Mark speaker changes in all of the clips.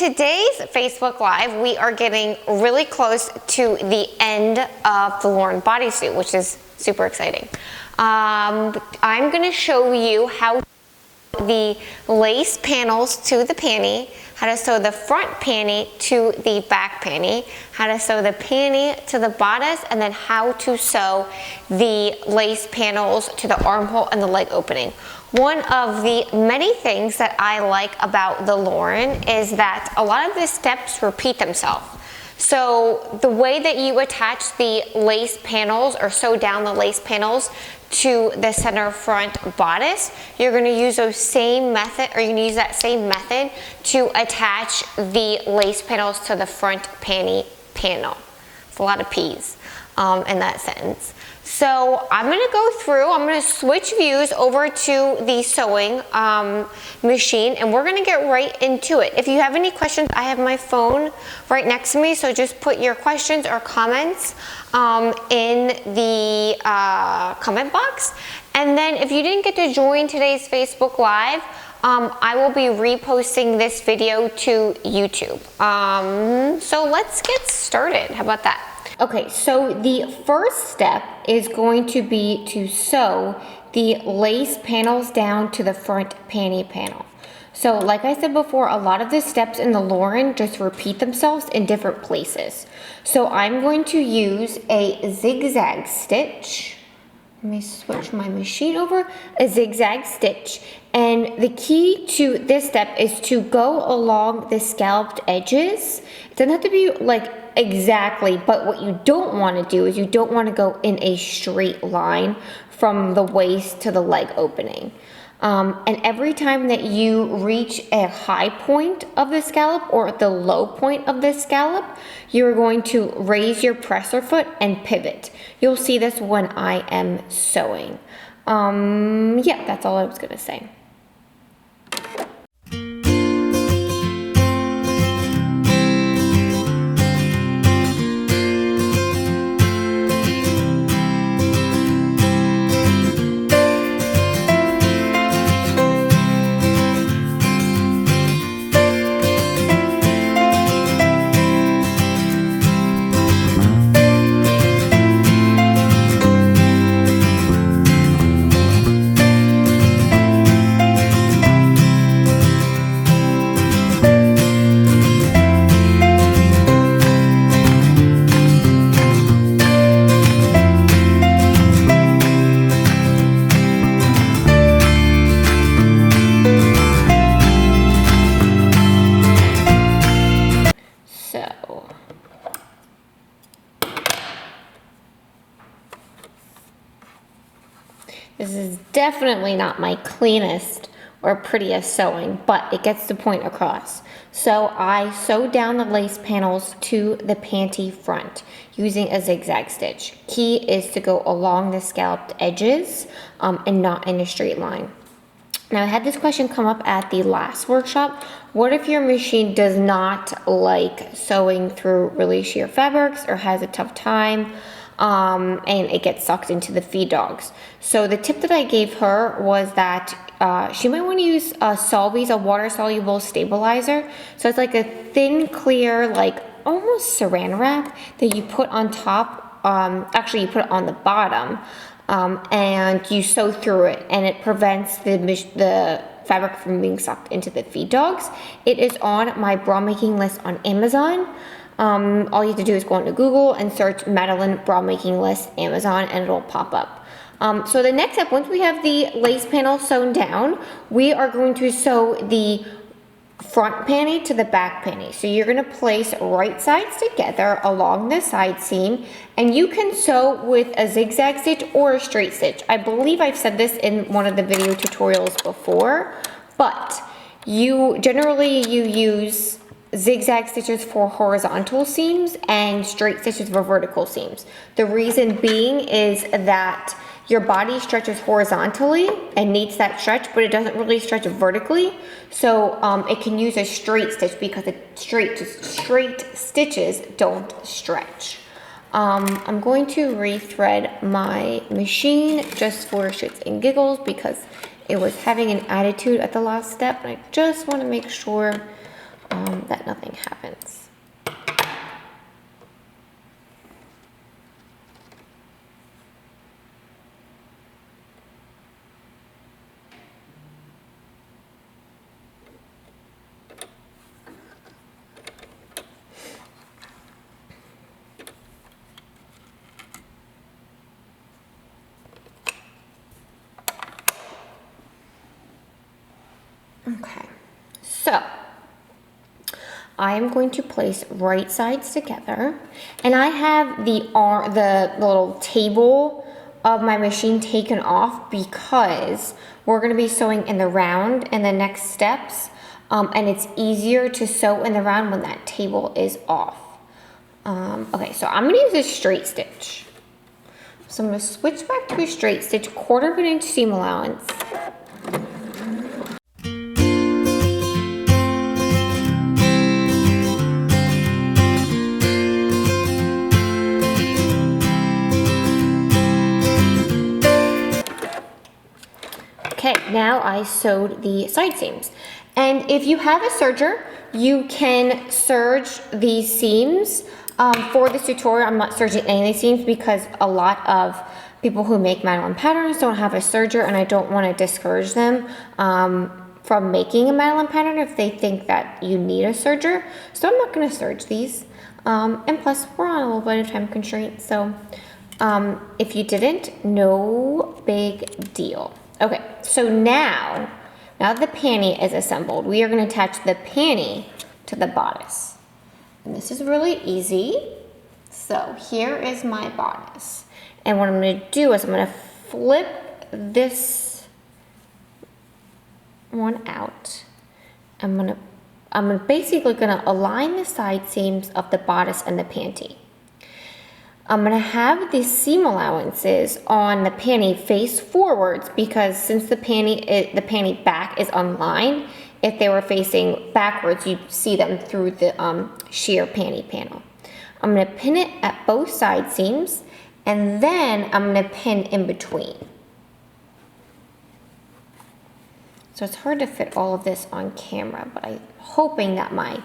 Speaker 1: today's Facebook Live, we are getting really close to the end of the Lawren Bodysuit, which is super exciting. I'm going to show you how the lace panels to the panty, how to sew the front panty to the back panty, how to sew the panty to the bodice, and then how to sew the lace panels to the armhole and the leg opening. One of the many things that I like about the Lawren is that a lot of the steps repeat themselves. So the way that you attach the lace panels or sew down the lace panels to the center front bodice, you're going to use those same method, or you're going to use that same method to attach the lace panels to the front panty panel. It's a lot of P's in that sentence. So I'm going to go through, I'm going to switch views over to the sewing machine, and we're going to get right into it. If you have any questions, I have my phone right next to me, so just put your questions or comments in the comment box. And then if you didn't get to join today's Facebook Live, I will be reposting this video to YouTube. So let's get started. How about that? Okay, so the first step is going to be to sew the lace panels down to the front panty panel. So like I said before, a lot of the steps in the Lawren just repeat themselves in different places. So I'm going to use a zigzag stitch. Let me switch my machine over. A zigzag stitch. And the key to this step is to go along the scalloped edges. It doesn't have to be like exactly, but what you don't want to do is you don't want to go in a straight line from the waist to the leg opening. And every time that you reach a high point of the scallop or the low point of the scallop, you're going to raise your presser foot and pivot. You'll see this when I am sewing. Yeah, that's all I was going to say. This is definitely not my cleanest or prettiest sewing, but it gets the point across. So I sew down the lace panels to the panty front using a zigzag stitch. Key is to go along the scalloped edges and not in a straight line. Now I had this question come up at the last workshop. What if your machine does not like sewing through really sheer fabrics or has a tough time? And it gets sucked into the feed dogs. So the tip that I gave her was that she might want to use Solvy's, a water-soluble stabilizer. So it's like a thin, clear, like almost saran wrap that you put on top. Actually, you put it on the bottom, and you sew through it, and it prevents the fabric from being sucked into the feed dogs. It is on my bra making list on Amazon. All you have to do is go into Google and search Madeline bra making list Amazon, and it'll pop up. So the next step, once we have the lace panel sewn down, we are going to sew the front panty to the back panty. So you're going to place right sides together along the side seam, and you can sew with a zigzag stitch or a straight stitch. I believe I've said this in one of the video tutorials before, but you use zigzag stitches for horizontal seams and straight stitches for vertical seams. The reason being is that your body stretches horizontally and needs that stretch, but it doesn't really stretch vertically. So it can use a straight stitch because straight stitches don't stretch. I'm going to rethread my machine just for shits and giggles because it was having an attitude at the last step, and I just want to make sure that nothing happens. Okay, so I am going to place right sides together, and I have the little table of my machine taken off because we're going to be sewing in the round in the next steps, and it's easier to sew in the round when that table is off. Okay, so I'm going to use a straight stitch. So I'm going to switch back to a straight stitch, 1/4 inch seam allowance. Okay, now I sewed the side seams. And if you have a serger, you can serge these seams. For this tutorial, I'm not serging any of these seams because a lot of people who make Madeline patterns don't have a serger, and I don't want to discourage them from making a Madeline pattern if they think that you need a serger. So I'm not going to serge these. And plus, we're on a little bit of time constraint, so if you didn't, no big deal. Okay, so now that the panty is assembled, we are going to attach the panty to the bodice. And this is really easy. So here is my bodice. And what I'm going to do is I'm going to flip this one out. I'm basically going to align the side seams of the bodice and the panty. I'm going to have the seam allowances on the panty face forwards because since the panty back is online, if they were facing backwards, you'd see them through the sheer panty panel. I'm going to pin it at both side seams, and then I'm going to pin in between. So it's hard to fit all of this on camera, but I'm hoping that my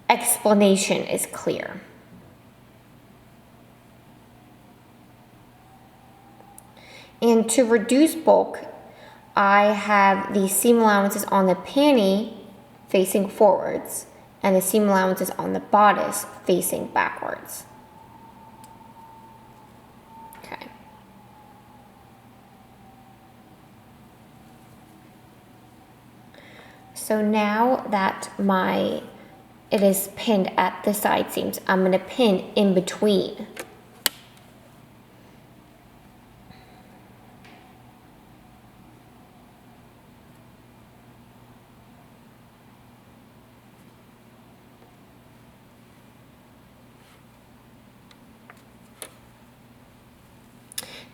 Speaker 1: explanation is clear. And to reduce bulk, I have the seam allowances on the panty facing forwards and the seam allowances on the bodice facing backwards. Okay. So now that it is pinned at the side seams, I'm going to pin in between.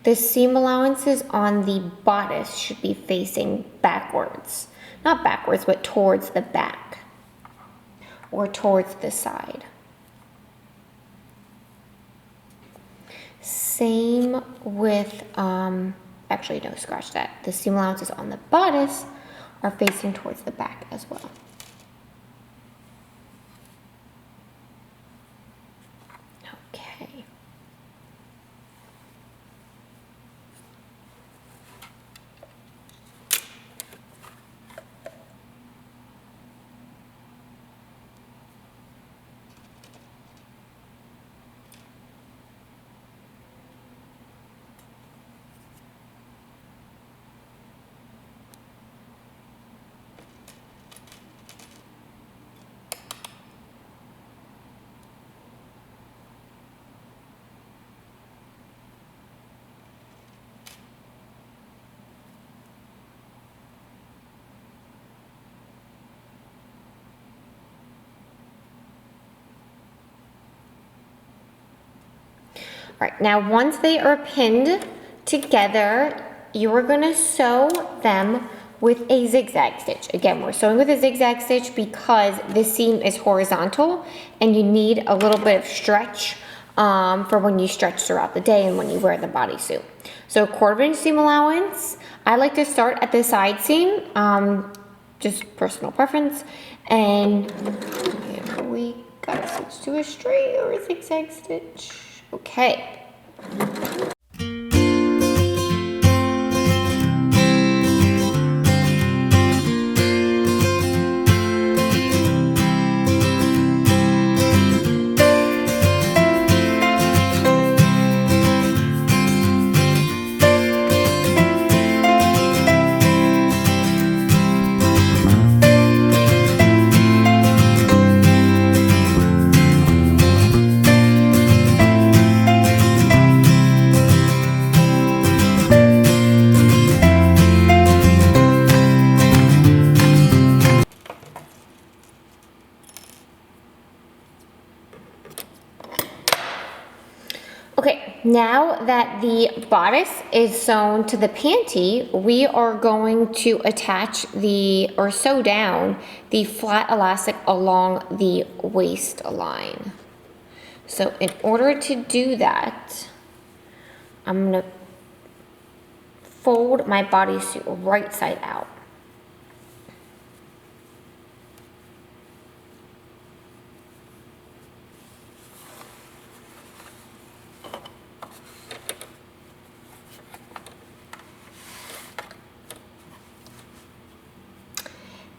Speaker 1: The seam allowances on the bodice should be facing backwards. Not backwards, but towards the back or towards the side. Same with, actually no, scratch that. The seam allowances on the bodice are facing towards the back as well. Okay. All right, now once they are pinned together, you are going to sew them with a zigzag stitch. Again, we're sewing with a zigzag stitch because the seam is horizontal and you need a little bit of stretch for when you stretch throughout the day and when you wear the bodysuit. So 1/4 inch seam allowance. I like to start at the side seam just personal preference. And here we gotta switch to a straight or a zigzag stitch. Okay. Okay, now that the bodice is sewn to the panty, we are going to attach or sew down the flat elastic along the waistline. So in order to do that, I'm gonna fold my bodysuit right side out.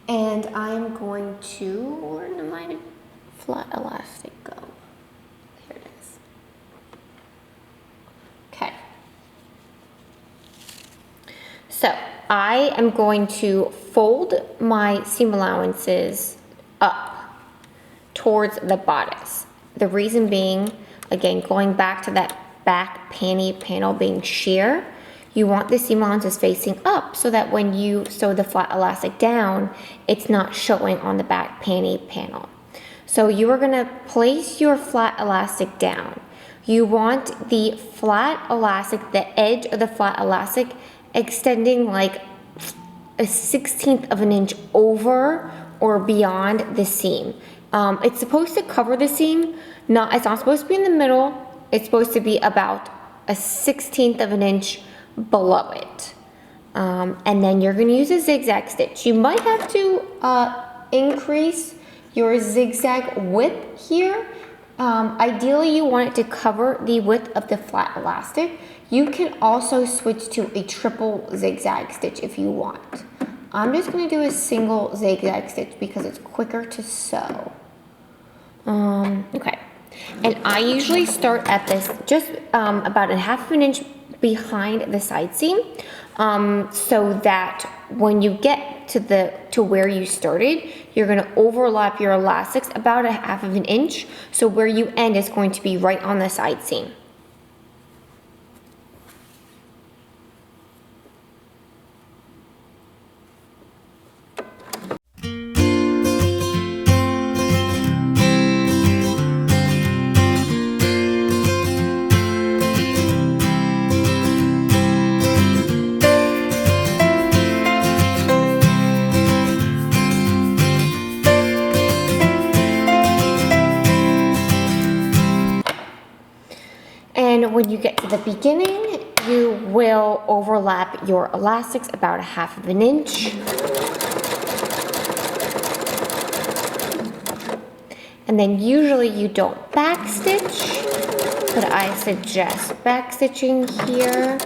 Speaker 1: And I'm going to, where did my flat elastic go? Here it is. Okay. So I am going to fold my seam allowances up towards the bodice. The reason being, again, going back to that back panty panel being sheer, you want the seam allowances facing up so that when you sew the flat elastic down, it's not showing on the back panty panel. So you are gonna place your flat elastic down. You want the flat elastic, the edge of the flat elastic, extending like a 1/16 of an inch over or beyond the seam. It's supposed to cover the seam, it's not supposed to be in the middle, it's supposed to be about a 1/16 of an inch below it. And then you're gonna use a zigzag stitch. You might have to increase your zigzag width here. Ideally you want it to cover the width of the flat elastic. You can also switch to a triple zigzag stitch if you want. I'm just gonna do a single zigzag stitch because it's quicker to sew. Okay, and I usually start at this just about a 1/2 of an inch behind the side seam, so that when you get to where you started, you're going to overlap your elastics about a 1/2 of an inch, so where you end is going to be right on the side seam. And when you get to the beginning, you will overlap your elastics about a 1/2 of an inch. And then usually you don't back stitch, but I suggest back stitching here.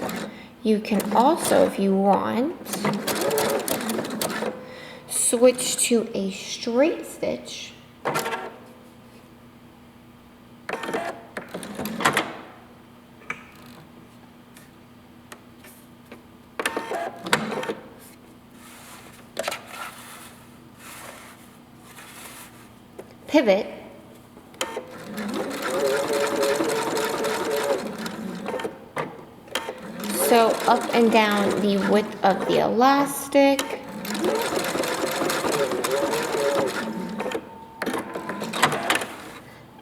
Speaker 1: You can also, if you want, switch to a straight stitch. Pivot, sew up and down the width of the elastic,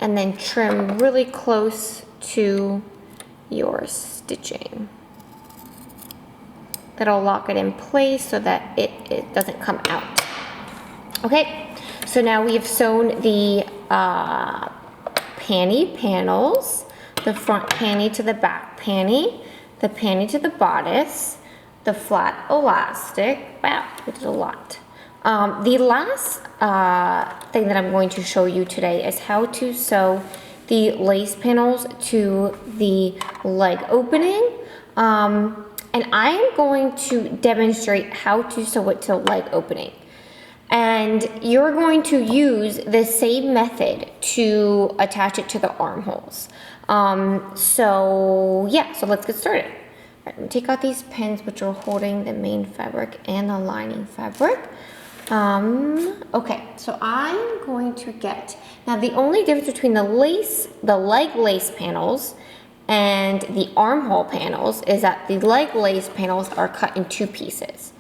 Speaker 1: and then trim really close to your stitching. That'll lock it in place so that it doesn't come out. Okay. So now we have sewn the panty panels, the front panty to the back panty, the panty to the bodice, the flat elastic, wow, we did a lot, The last thing that I'm going to show you today is how to sew the lace panels to the leg opening. And I am going to demonstrate how to sew it to leg opening. And you're going to use the same method to attach it to the armholes. So let's get started. All right, I'm gonna take out these pins which are holding the main fabric and the lining fabric. Okay, so I'm going to get, now the only difference between the leg lace panels and the armhole panels is that the leg lace panels are cut in two pieces.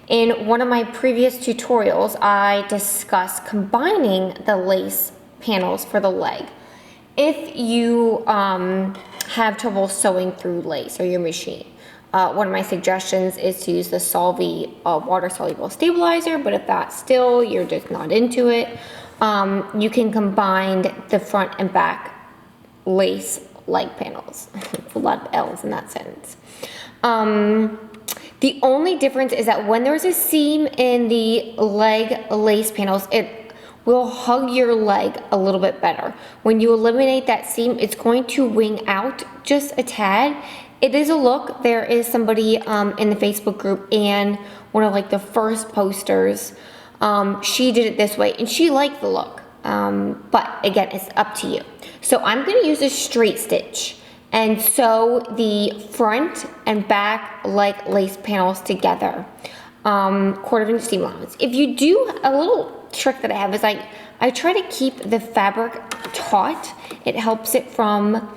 Speaker 1: In one of my previous tutorials, I discussed combining the lace panels for the leg. If you have trouble sewing through lace or your machine, one of my suggestions is to use the Solvay water-soluble stabilizer, but if that's still, you're just not into it, you can combine the front and back lace leg panels. A lot of L's in that sentence. The only difference is that when there's a seam in the leg lace panels, it will hug your leg a little bit better. When you eliminate that seam, it's going to wing out just a tad. It is a look. There is somebody in the Facebook group, and one of like the first posters, she did it this way and she liked the look. But again, it's up to you. So I'm going to use a straight stitch and sew the front and back leg lace panels together, 1/4 inch seam allowance. If you do, a little trick that I have is I try to keep the fabric taut. It helps it from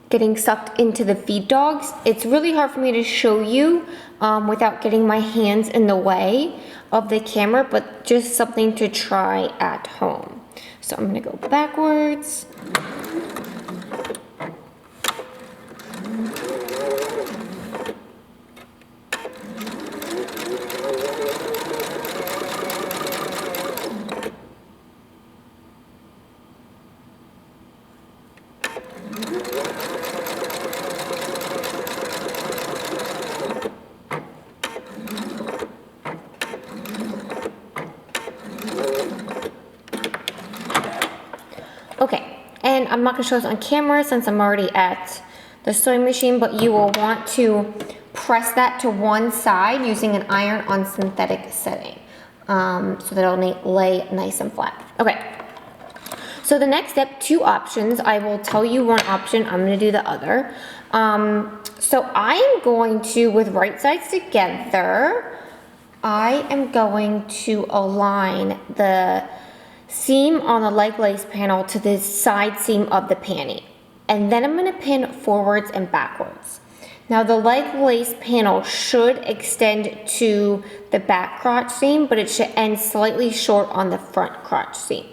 Speaker 1: getting sucked into the feed dogs. It's really hard for me to show you without getting my hands in the way of the camera, but just something to try at home. So I'm gonna go backwards. Okay, and I'm not going to show this on camera since I'm already at the sewing machine, but you will want to press that to one side using an iron on synthetic setting so that it'll lay nice and flat. Okay, so the next step, 2 options. I will tell you one option, I'm going to do the other. So I am going to, with right sides together, I am going to align the seam on the leg lace panel to the side seam of the panty. And then I'm going to pin forwards and backwards. Now the leg lace panel should extend to the back crotch seam, but it should end slightly short on the front crotch seam.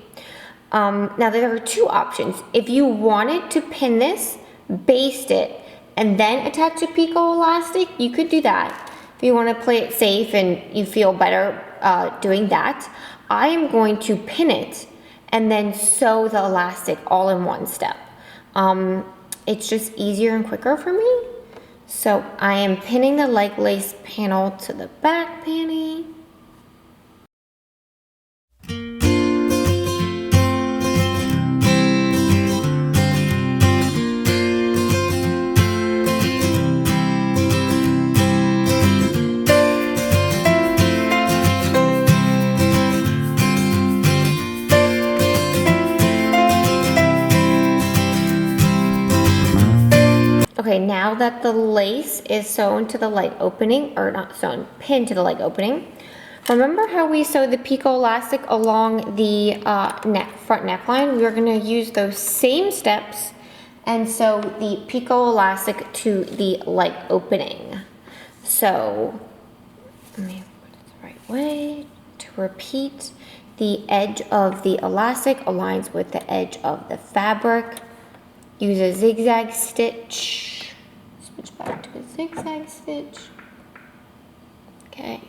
Speaker 1: Now there are 2 options. If you wanted to pin this, baste it, and then attach a picot elastic, you could do that. If you want to play it safe and you feel better doing that, I am going to pin it and then sew the elastic all in one step. It's just easier and quicker for me. So I am pinning the leg lace panel to the back panty. Okay, now that the lace is sewn to the leg opening, or not sewn, pinned to the leg opening, remember how we sewed the picot elastic along the front neckline? We're going to use those same steps and sew the picot elastic to the leg opening. So, let me put it the right way to repeat. The edge of the elastic aligns with the edge of the fabric. Use a zigzag stitch, switch back to a zigzag stitch. Okay.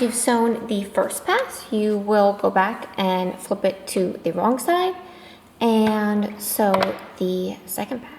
Speaker 1: once you've sewn the first pass, you will go back and flip it to the wrong side and sew the second pass.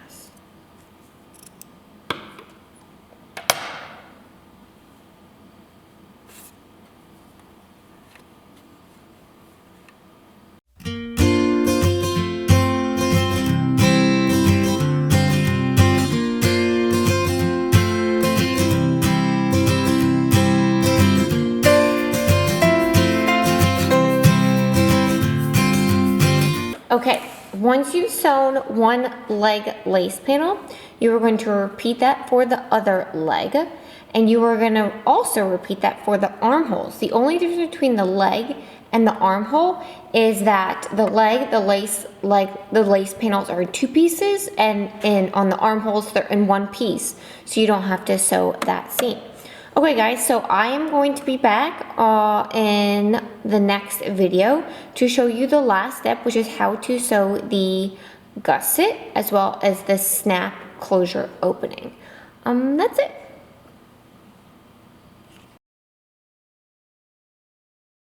Speaker 1: Okay, once you've sewn one leg lace panel, you are going to repeat that for the other leg, and you are going to also repeat that for the armholes. The only difference between the leg and the armhole is that the lace panels are in two pieces, and on the armholes they're in one piece, so you don't have to sew that seam. Okay guys, so I am going to be back in the next video to show you the last step, which is how to sew the gusset as well as the snap closure opening. That's it.